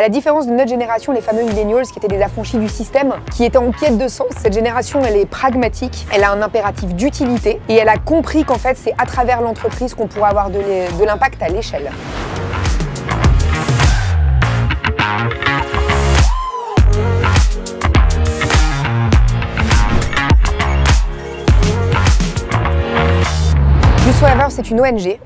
À la différence de notre génération, les fameux millennials, qui étaient des affranchis du système, qui étaient en quête de sens, cette génération, elle est pragmatique, elle a un impératif d'utilité et elle a compris qu'en fait, c'est à travers l'entreprise qu'on pourrait avoir de l'impact à l'échelle. Youth Forever, c'est une ONG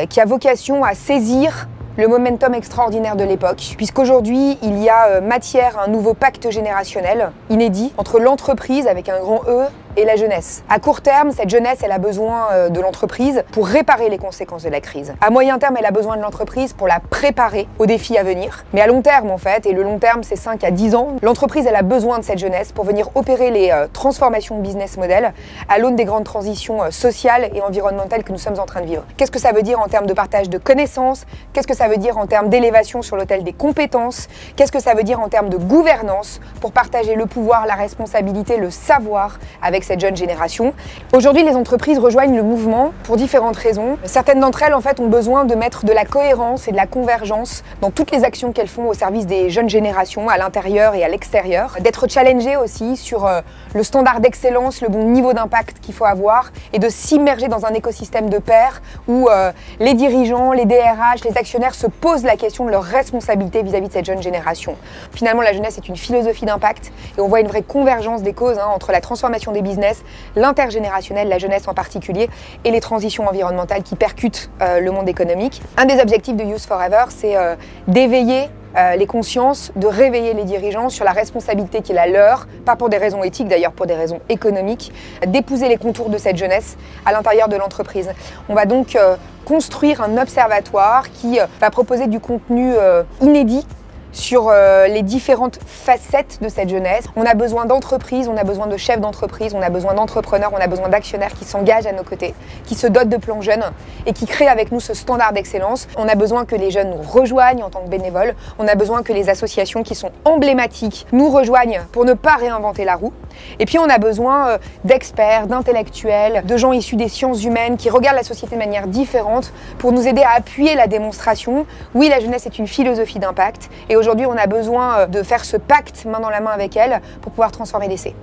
qui a vocation à saisir le momentum extraordinaire de l'époque, puisqu'aujourd'hui, il y a matière à un nouveau pacte générationnel inédit entre l'entreprise avec un grand E et la jeunesse. À court terme, cette jeunesse, elle a besoin de l'entreprise pour réparer les conséquences de la crise. À moyen terme, elle a besoin de l'entreprise pour la préparer aux défis à venir. Mais à long terme, en fait, et le long terme, c'est 5 à 10 ans, l'entreprise, elle a besoin de cette jeunesse pour venir opérer les transformations de business model à l'aune des grandes transitions sociales et environnementales que nous sommes en train de vivre. Qu'est-ce que ça veut dire en termes de partage de connaissances? Qu'est-ce que ça veut dire en termes d'élévation sur l'autel des compétences? Qu'est-ce que ça veut dire en termes de gouvernance pour partager le pouvoir, la responsabilité, le savoir avec cette jeune génération? Aujourd'hui, les entreprises rejoignent le mouvement pour différentes raisons. Certaines d'entre elles, en fait, ont besoin de mettre de la cohérence et de la convergence dans toutes les actions qu'elles font au service des jeunes générations, à l'intérieur et à l'extérieur. D'être challengées aussi sur le standard d'excellence, le bon niveau d'impact qu'il faut avoir et de s'immerger dans un écosystème de pairs où les dirigeants, les DRH, les actionnaires se posent la question de leur responsabilité vis-à-vis de cette jeune génération. Finalement, la jeunesse est une philosophie d'impact et on voit une vraie convergence des causes entre la transformation des business, l'intergénérationnel, la jeunesse en particulier, et les transitions environnementales qui percutent le monde économique. Un des objectifs de Youth Forever, c'est d'éveiller les consciences, de réveiller les dirigeants sur la responsabilité qui est la leur, pas pour des raisons éthiques d'ailleurs, pour des raisons économiques, d'épouser les contours de cette jeunesse à l'intérieur de l'entreprise. On va donc construire un observatoire qui va proposer du contenu inédit sur les différentes facettes de cette jeunesse. On a besoin d'entreprises, on a besoin de chefs d'entreprise, on a besoin d'entrepreneurs, on a besoin d'actionnaires qui s'engagent à nos côtés, qui se dotent de plans jeunes et qui créent avec nous ce standard d'excellence. On a besoin que les jeunes nous rejoignent en tant que bénévoles, on a besoin que les associations qui sont emblématiques nous rejoignent pour ne pas réinventer la roue. Et puis on a besoin d'experts, d'intellectuels, de gens issus des sciences humaines qui regardent la société de manière différente pour nous aider à appuyer la démonstration. Oui, la jeunesse est une philosophie d'impact et aujourd'hui on a besoin de faire ce pacte main dans la main avec elle pour pouvoir transformer l'essai.